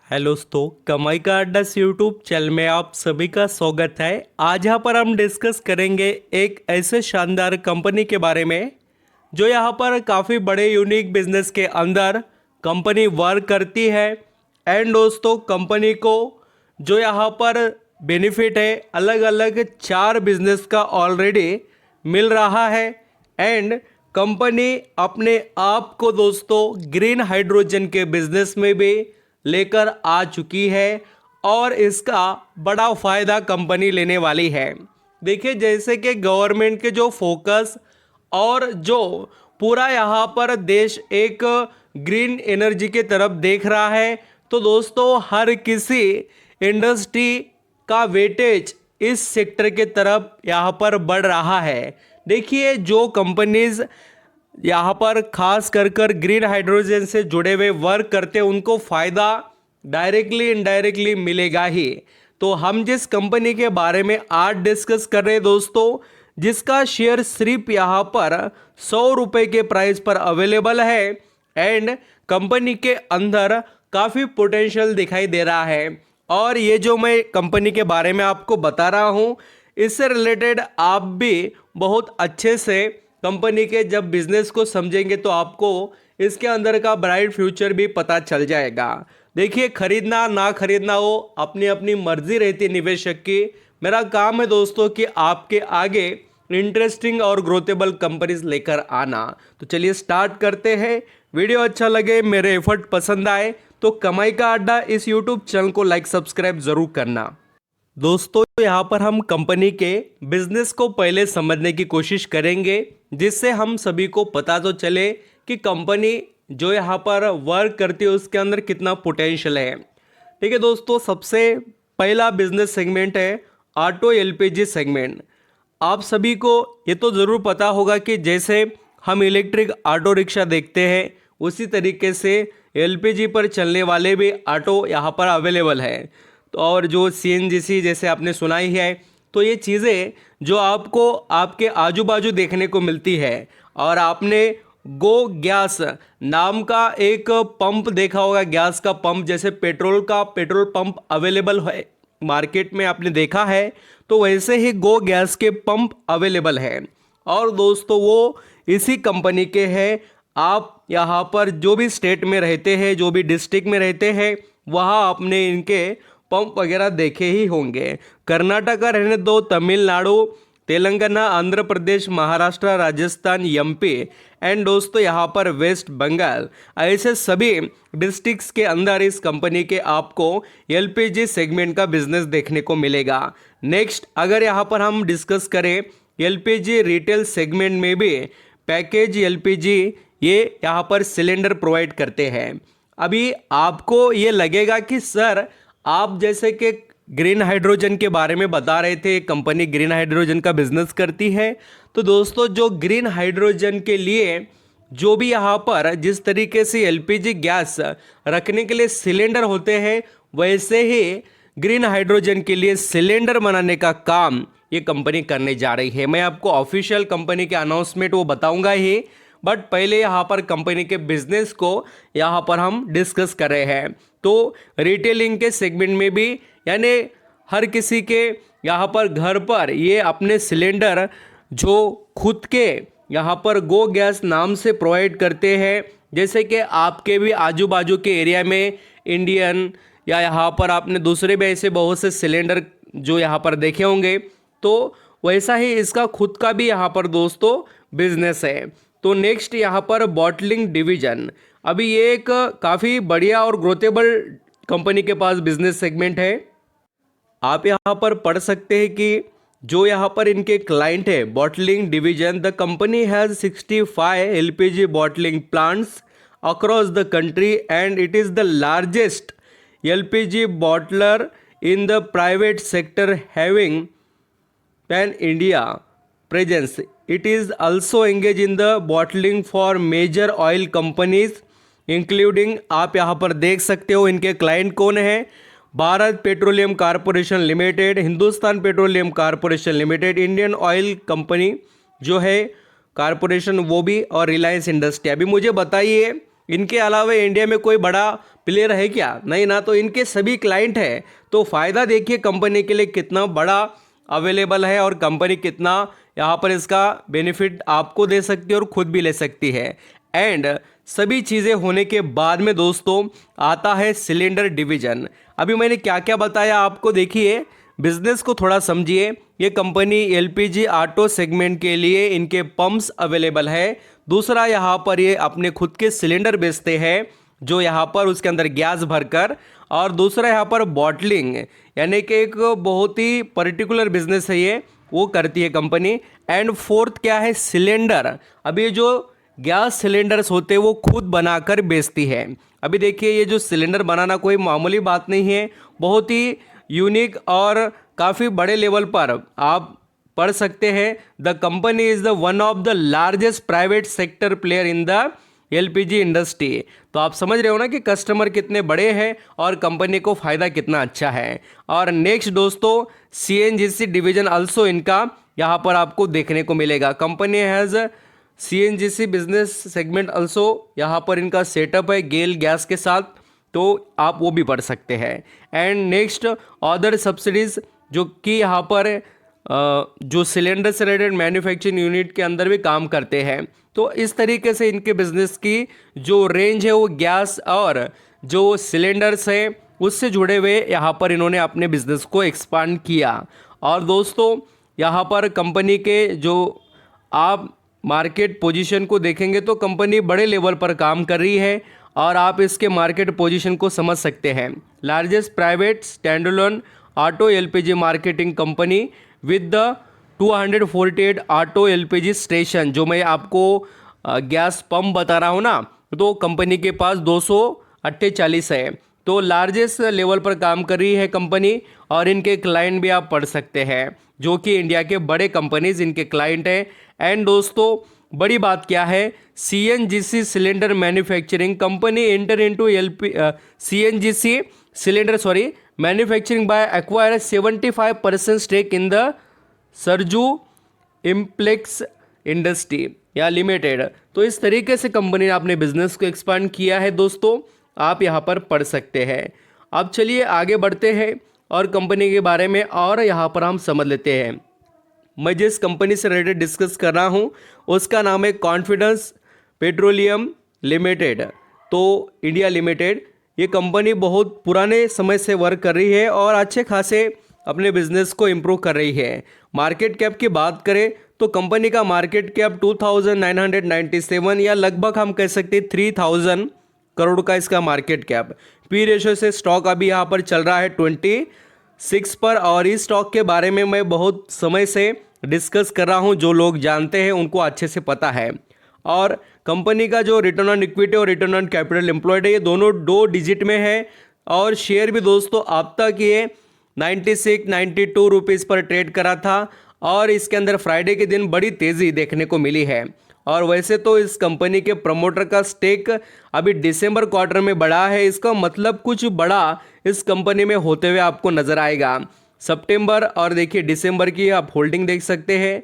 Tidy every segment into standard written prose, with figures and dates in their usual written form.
Hello दोस्तों, कमाई का अड्डा यूट्यूब चैनल में आप सभी का स्वागत है। आज यहाँ पर हम डिस्कस करेंगे एक ऐसे शानदार कंपनी के बारे में जो यहाँ पर काफ़ी बड़े यूनिक बिजनेस के अंदर कंपनी वर्क करती है। एंड दोस्तों, कंपनी को जो यहाँ पर बेनिफिट है अलग अलग 4 बिजनेस का ऑलरेडी मिल रहा है। एंड कंपनी अपने आप को दोस्तों ग्रीन हाइड्रोजन के बिजनेस में भी लेकर आ चुकी है और इसका बड़ा फायदा कंपनी लेने वाली है। देखिए, जैसे कि गवर्नमेंट के जो फोकस और जो पूरा यहाँ पर देश एक ग्रीन एनर्जी के तरफ देख रहा है, तो दोस्तों हर किसी इंडस्ट्री का वेटेज इस सेक्टर के तरफ यहाँ पर बढ़ रहा है। देखिए, जो कंपनीज यहाँ पर खास कर ग्रीन हाइड्रोजन से जुड़े हुए वर्क करते हैं उनको फ़ायदा डायरेक्टली इनडायरेक्टली मिलेगा ही। तो हम जिस कंपनी के बारे में आज डिस्कस कर रहे हैं दोस्तों, जिसका शेयर सिर्फ यहाँ पर 100 रुपये के प्राइस पर अवेलेबल है एंड कंपनी के अंदर काफ़ी पोटेंशियल दिखाई दे रहा है। और ये जो मैं कंपनी के बारे में आपको बता रहा हूँ, इससे रिलेटेड आप भी बहुत अच्छे से कंपनी के जब बिजनेस को समझेंगे तो आपको इसके अंदर का ब्राइट फ्यूचर भी पता चल जाएगा। देखिए, खरीदना ना खरीदना वो अपनी अपनी मर्जी रहती है निवेशक की। मेरा काम है दोस्तों कि आपके आगे इंटरेस्टिंग और ग्रोथेबल कंपनीज लेकर आना। तो चलिए स्टार्ट करते हैं। वीडियो अच्छा लगे, मेरे एफर्ट पसंद आए तो कमाई का अड्डा इस यूट्यूब चैनल को लाइक सब्सक्राइब जरूर करना। दोस्तों, यहाँ पर हम कंपनी के बिजनेस को पहले समझने की कोशिश करेंगे, जिससे हम सभी को पता तो चले कि कंपनी जो यहाँ पर वर्क करती है उसके अंदर कितना पोटेंशियल है। ठीक है दोस्तों, सबसे पहला बिजनेस सेगमेंट है ऑटो एलपीजी सेगमेंट। आप सभी को ये तो ज़रूर पता होगा कि जैसे हम इलेक्ट्रिक ऑटो रिक्शा देखते हैं, उसी तरीके से एलपीजी पर चलने वाले भी ऑटो यहाँ पर अवेलेबल है। तो और जो सीएनजीसी जैसे आपने सुना ही है, तो ये चीज़ें जो आपको आपके आजू बाजू देखने को मिलती है। और आपने गो गैस नाम का एक पंप देखा होगा, गैस का पंप, जैसे पेट्रोल का पेट्रोल पंप अवेलेबल है मार्केट में, आपने देखा है, तो वैसे ही गो गैस के पंप अवेलेबल है। और दोस्तों वो इसी कंपनी के हैं। आप यहाँ पर जो भी स्टेट में रहते हैं, जो भी डिस्ट्रिक्ट में रहते हैं, वहाँ आपने इनके पंप वगैरह देखे ही होंगे। कर्नाटका रहने दो, तमिलनाडु, तेलंगाना, आंध्र प्रदेश, महाराष्ट्र, राजस्थान, एमपी एंड दोस्तों यहाँ पर वेस्ट बंगाल, ऐसे सभी डिस्ट्रिक्ट्स के अंदर इस कंपनी के आपको एलपीजी सेगमेंट का बिजनेस देखने को मिलेगा। नेक्स्ट, अगर यहाँ पर हम डिस्कस करें एलपीजी रिटेल सेगमेंट में भी पैकेज एलपीजी ये यहाँ पर सिलेंडर प्रोवाइड करते हैं। अभी आपको ये लगेगा कि सर आप जैसे कि ग्रीन हाइड्रोजन के बारे में बता रहे थे, कंपनी ग्रीन हाइड्रोजन का बिजनेस करती है। तो दोस्तों जो ग्रीन हाइड्रोजन के लिए जो भी यहाँ पर जिस तरीके से एलपीजी गैस रखने के लिए सिलेंडर होते हैं, वैसे ही ग्रीन हाइड्रोजन के लिए सिलेंडर बनाने का काम ये कंपनी करने जा रही है। मैं आपको ऑफिशियल कंपनी के अनाउंसमेंट वो बताऊंगा ही, बट पहले यहाँ पर कंपनी के बिजनेस को यहाँ पर हम डिस्कस कर रहे हैं। तो रिटेलिंग के सेगमेंट में भी, यानी हर किसी के यहाँ पर घर पर ये अपने सिलेंडर जो खुद के यहाँ पर गो गैस नाम से प्रोवाइड करते हैं, जैसे कि आपके भी आजू बाजू के एरिया में इंडियन या यहाँ पर आपने दूसरे भी ऐसे बहुत से सिलेंडर जो यहाँ पर देखे होंगे, तो वैसा ही इसका खुद का भी यहाँ पर दोस्तों बिजनेस है। तो नेक्स्ट यहाँ पर बॉटलिंग डिवीजन, अभी ये एक काफ़ी बढ़िया और ग्रोथेबल कंपनी के पास बिजनेस सेगमेंट है। आप यहाँ पर पढ़ सकते हैं कि जो यहाँ पर इनके क्लाइंट है bottling division, the company has 65 LPG bottling plants across the country and it is the largest LPG bottler in the private sector having pan India presence. It is also engaged in the bottling for major oil companies including, आप यहाँ पर देख सकते हो इनके client कौन है, Bharat petroleum corporation limited, Hindustan petroleum corporation limited, Indian oil company जो है कॉरपोरेशन वो भी, और रिलायंस इंडस्ट्री। अभी मुझे बताइए इनके अलावा इंडिया में कोई बड़ा प्लेयर है क्या? नहीं ना, तो इनके सभी क्लाइंट है। तो फ़ायदा देखिए कंपनी के लिए कितना बड़ा अवेलेबल है और कंपनी कितना यहाँ पर इसका बेनिफिट आपको दे सकती है और खुद भी ले सकती है। एंड सभी चीज़ें होने के बाद में दोस्तों आता है सिलेंडर डिवीजन। अभी मैंने क्या क्या बताया आपको, देखिए बिजनेस को थोड़ा समझिए। ये कंपनी एलपीजी ऑटो सेगमेंट के लिए इनके पंप्स अवेलेबल है। दूसरा यहाँ पर ये अपने खुद के सिलेंडर बेचते हैं जो यहाँ पर उसके अंदर गैस भरकर, और दूसरा यहाँ पर बॉटलिंग, यानी कि एक बहुत ही पर्टिकुलर बिजनेस है ये, वो करती है कंपनी। एंड फोर्थ क्या है, सिलेंडर। अभी ये जो गैस सिलेंडर्स होते हैं वो खुद बनाकर बेचती है। अभी देखिए ये जो सिलेंडर बनाना कोई मामूली बात नहीं है, बहुत ही यूनिक और काफ़ी बड़े लेवल पर आप पढ़ सकते हैं। The company is the one of the largest private sector player in the LPG industry. तो आप समझ रहे हो ना कि कस्टमर कितने बड़े हैं और कंपनी को फ़ायदा कितना अच्छा है। और नेक्स्ट दोस्तों सीएनजीसी डिवीजन अल्सो इनका यहाँ पर आपको देखने को मिलेगा। Company has CNGC business segment also, यहाँ पर इनका सेटअप है गेल गैस के साथ, तो आप वो भी पढ़ सकते हैं। एंड नेक्स्ट अदर सब्सिडीज़, जो कि यहाँ पर जो सिलेंडर से रिलेटेड मैन्युफैक्चरिंग यूनिट के अंदर भी काम करते हैं। तो इस तरीके से इनके बिजनेस की जो रेंज है वो गैस और जो सिलेंडर्स है उससे जुड़े हुए यहाँ पर इन्होंने अपने बिजनेस को एक्सपांड किया। और दोस्तों यहाँ पर कंपनी के जो आप मार्केट पोजीशन को देखेंगे तो कंपनी बड़े लेवल पर काम कर रही है और आप इसके मार्केट पोजीशन को समझ सकते हैं। Largest private standalone auto LPG marketing company with the 248 auto LPG station. जो मैं आपको गैस पंप बता रहा हूँ ना, तो कंपनी के पास 248 है। तो लार्जेस्ट लेवल पर काम कर रही है कंपनी, और इनके क्लाइंट भी आप पढ़ सकते हैं जो कि इंडिया के बड़े कंपनीज इनके क्लाइंट हैं। एंड दोस्तों बड़ी बात क्या है, CNGC cylinder manufacturing company enter into CNGC cylinder manufacturing by acquire 75% stake in the Sarju implex industry या लिमिटेड। तो इस तरीके से कंपनी ने अपने बिजनेस को एक्सपांड किया है दोस्तों, आप यहाँ पर पढ़ सकते हैं। अब चलिए आगे बढ़ते हैं और कंपनी के बारे में और यहाँ पर हम समझ लेते हैं। मैं जिस कंपनी से रिलेटेड डिस्कस कर रहा हूँ उसका नाम है कॉन्फिडेंस पेट्रोलियम लिमिटेड। तो इंडिया लिमिटेड, ये कंपनी बहुत पुराने समय से वर्क कर रही है और अच्छे खासे अपने बिजनेस को इम्प्रूव कर रही है। मार्केट कैप की बात करें तो कंपनी का मार्केट कैप 2997 या लगभग हम कह सकते हैं 3000 करोड़ का इसका मार्केट कैप। पी रेशो से स्टॉक अभी यहाँ पर चल रहा है 26 पर, और इस स्टॉक के बारे में मैं बहुत समय से डिस्कस कर रहा हूँ। जो लोग जानते हैं उनको अच्छे से पता है। और कंपनी का जो रिटर्न ऑन इक्विटी और रिटर्न ऑन कैपिटल एम्प्लॉयड है ये दोनों 2 डिजिट में है। और शेयर भी दोस्तों अब तक ये 92 रुपीज़ पर ट्रेड करा था, और इसके अंदर फ्राइडे के दिन बड़ी तेज़ी देखने को मिली है। और वैसे तो इस कंपनी के प्रमोटर का स्टेक अभी दिसंबर क्वार्टर में बढ़ा है, इसका मतलब कुछ बड़ा इस कंपनी में होते हुए आपको नजर आएगा। सितंबर और देखिए दिसंबर की आप होल्डिंग देख सकते हैं,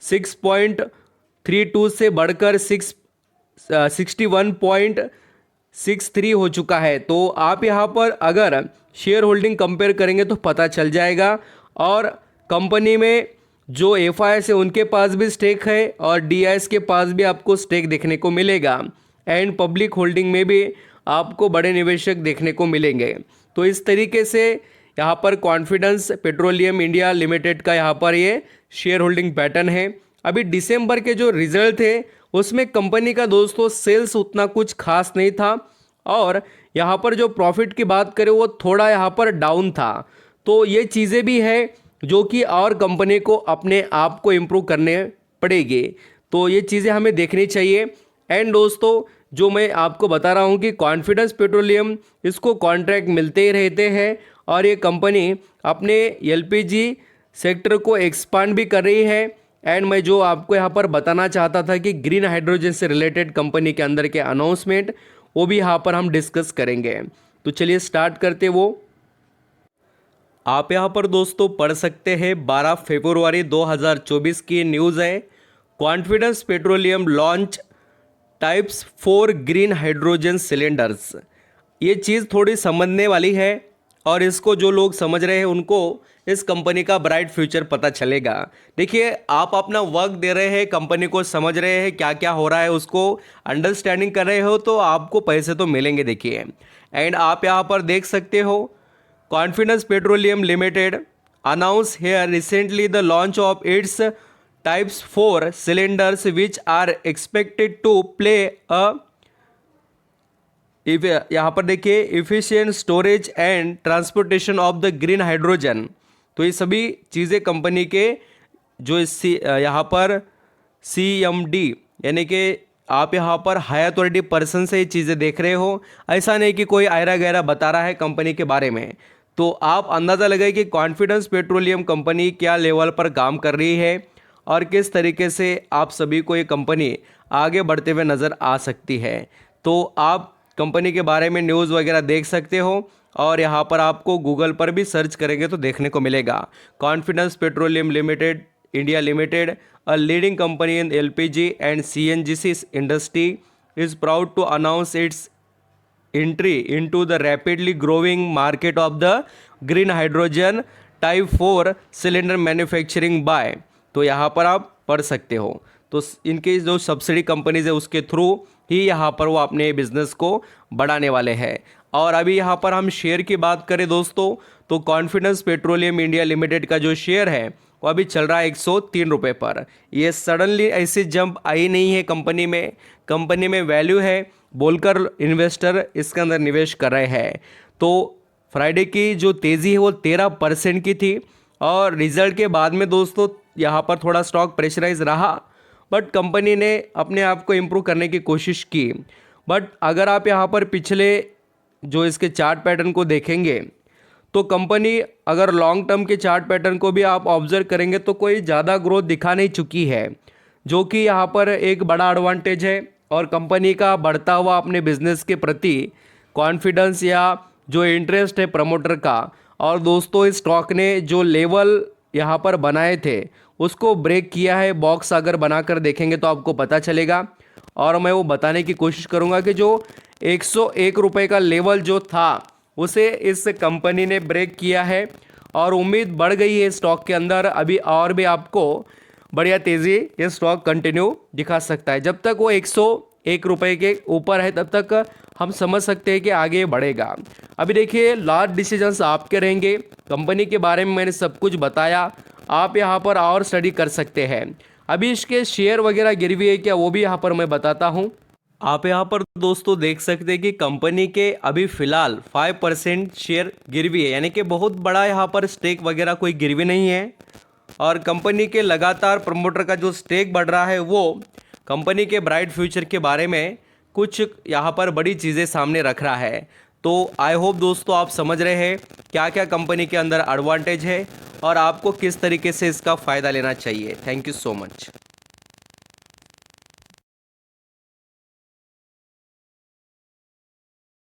6.32 से बढ़कर 61.63 हो चुका है। तो आप यहाँ पर अगर शेयर होल्डिंग कंपेयर करेंगे तो पता चल जाएगा। और कंपनी में जो एफआईएस है उनके पास भी स्टेक है और डीआईएस के पास भी आपको स्टेक देखने को मिलेगा। एंड पब्लिक होल्डिंग में भी आपको बड़े निवेशक देखने को मिलेंगे। तो इस तरीके से यहाँ पर कॉन्फिडेंस पेट्रोलियम इंडिया लिमिटेड का यहाँ पर ये शेयर होल्डिंग पैटर्न है। अभी दिसंबर के जो रिजल्ट थे उसमें कंपनी का दोस्तों सेल्स उतना कुछ खास नहीं था, और यहाँ पर जो प्रॉफिट की बात करें वो थोड़ा यहाँ पर डाउन था। तो ये चीज़ें भी है जो कि और कंपनी को अपने आप को इम्प्रूव करने पड़ेगी। तो ये चीज़ें हमें देखनी चाहिए। एंड दोस्तों जो मैं आपको बता रहा हूँ कि कॉन्फिडेंस पेट्रोलियम, इसको कॉन्ट्रैक्ट मिलते ही रहते हैं और ये कंपनी अपने एलपीजी सेक्टर को एक्सपांड भी कर रही है। एंड मैं जो आपको यहाँ पर बताना चाहता था कि ग्रीन हाइड्रोजन से रिलेटेड कंपनी के अंदर के अनाउंसमेंट, वो भी यहाँ पर हम डिस्कस करेंगे। तो चलिए स्टार्ट करते। वो आप यहाँ पर दोस्तों पढ़ सकते हैं 12 फरवरी 2024 की न्यूज़ है। Confidence petroleum launch types 4 green hydrogen cylinders. ये चीज़ थोड़ी समझने वाली है और इसको जो लोग समझ रहे हैं उनको इस कंपनी का ब्राइट फ्यूचर पता चलेगा। देखिए, आप अपना वक्त दे रहे हैं, कंपनी को समझ रहे हैं क्या क्या हो रहा है, उसको अंडरस्टैंडिंग कर रहे हो, तो आपको पैसे तो मिलेंगे। देखिए, एंड आप यहाँ पर देख सकते हो, Confidence Petroleum Limited announce here recently the launch of its types 4 cylinders which are expected to play a यहाँ पर देखिए efficient storage and transportation of the green hydrogen. तो ये सभी चीज़ें कंपनी के जो यहाँ पर CMD यानी कि आप यहाँ पर हाई अथॉरिटी पर्सन से ये चीज़ें देख रहे हो, ऐसा नहीं कि कोई आयरा गहरा बता रहा है कंपनी के बारे में। तो आप अंदाज़ा लगाइए कि कॉन्फिडेंस पेट्रोलियम कंपनी क्या लेवल पर काम कर रही है और किस तरीके से आप सभी को ये कंपनी आगे बढ़ते हुए नज़र आ सकती है। तो आप कंपनी के बारे में न्यूज़ वगैरह देख सकते हो और यहाँ पर आपको गूगल पर भी सर्च करेंगे तो देखने को मिलेगा। Confidence Petroleum Limited India Limited, a leading company in LPG and CNG industry, is proud to announce its entry into the rapidly growing market of the green hydrogen type 4 cylinder manufacturing by. तो यहाँ पर आप पढ़ सकते हो। तो इनके जो सब्सिडी कंपनीज है उसके थ्रू ही यहाँ पर वो अपने बिजनेस को बढ़ाने वाले हैं। और अभी यहाँ पर हम शेयर की बात करें दोस्तों, तो कॉन्फिडेंस पेट्रोलियम इंडिया लिमिटेड का जो शेयर है वो अभी चल रहा है 103 रुपये पर। ये सडनली ऐसी जंप आई नहीं है कंपनी में वैल्यू है बोलकर इन्वेस्टर इसके अंदर निवेश कर रहे हैं। तो फ्राइडे की जो तेज़ी है वो 13% की थी और रिजल्ट के बाद में दोस्तों यहाँ पर थोड़ा स्टॉक प्रेशराइज रहा, बट कंपनी ने अपने आप को इम्प्रूव करने की कोशिश की। बट अगर आप यहाँ पर पिछले जो इसके चार्ट पैटर्न को देखेंगे तो कंपनी अगर लॉन्ग टर्म के चार्ट पैटर्न को भी आप ऑब्जर्व करेंगे तो कोई ज़्यादा ग्रोथ दिखा नहीं चुकी है, जो कि यहाँ पर एक बड़ा एडवांटेज है। और कंपनी का बढ़ता हुआ अपने बिजनेस के प्रति कॉन्फिडेंस या जो इंटरेस्ट है प्रमोटर का। और दोस्तों इस स्टॉक ने जो लेवल यहाँ पर बनाए थे उसको ब्रेक किया है। बॉक्स अगर बनाकर देखेंगे तो आपको पता चलेगा और मैं वो बताने की कोशिश करूँगा कि जो 101 रुपये का लेवल जो था उसे इस कंपनी ने ब्रेक किया है और उम्मीद बढ़ गई है स्टॉक के अंदर। अभी और भी आपको बढ़िया तेज़ी ये स्टॉक कंटिन्यू दिखा सकता है। जब तक वो 101 रुपये के ऊपर है तब तक हम समझ सकते हैं कि आगे बढ़ेगा। अभी देखिए लास्ट डिसीजंस आपके रहेंगे। कंपनी के बारे में मैंने सब कुछ बताया, आप यहाँ पर और स्टडी कर सकते हैं। अभी इसके शेयर वगैरह गिरवी है क्या वो भी यहाँ पर मैं बताता हूँ। आप यहाँ पर दोस्तों देख सकते हैं कि कंपनी के अभी फ़िलहाल 5% शेयर गिरवी है, यानी कि बहुत बड़ा यहाँ पर स्टेक वगैरह कोई गिरवी नहीं है। और कंपनी के लगातार प्रमोटर का जो स्टेक बढ़ रहा है वो कंपनी के ब्राइट फ्यूचर के बारे में कुछ यहाँ पर बड़ी चीज़ें सामने रख रहा है। तो आई होप दोस्तों आप समझ रहे हैं क्या क्या कंपनी के अंदर एडवांटेज है और आपको किस तरीके से इसका फ़ायदा लेना चाहिए। Thank you so much.